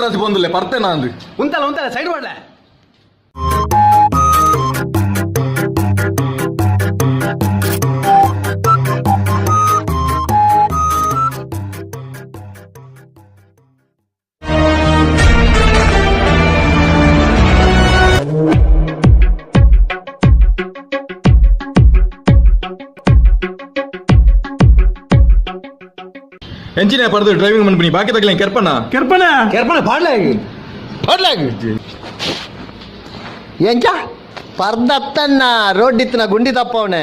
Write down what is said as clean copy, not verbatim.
ಜಾಸ್ತಿ ಬಂದಿಲ್ಲ ಬರ್ತೇನೆ ಅಂದು ಉಂತಲ್ಲ ಸೈಡ್ ಮಾಡ್ಲ. ಎಂಚಿನ ಪಡೆದು ಡ್ರೈವಿಂಗ್ ಮಾಡ್ಬಿನಿ ಬಾಕಿ ತಗಲ ಕೆರ್ಪಣ ಪಾಡ್ಲಾಗಿ ಎಂಚ ಪರ್ದತ್ತನ್ನ ರೋಡ್ ಇತ್ತನ ಗುಂಡಿ ತಪ್ಪವನೆ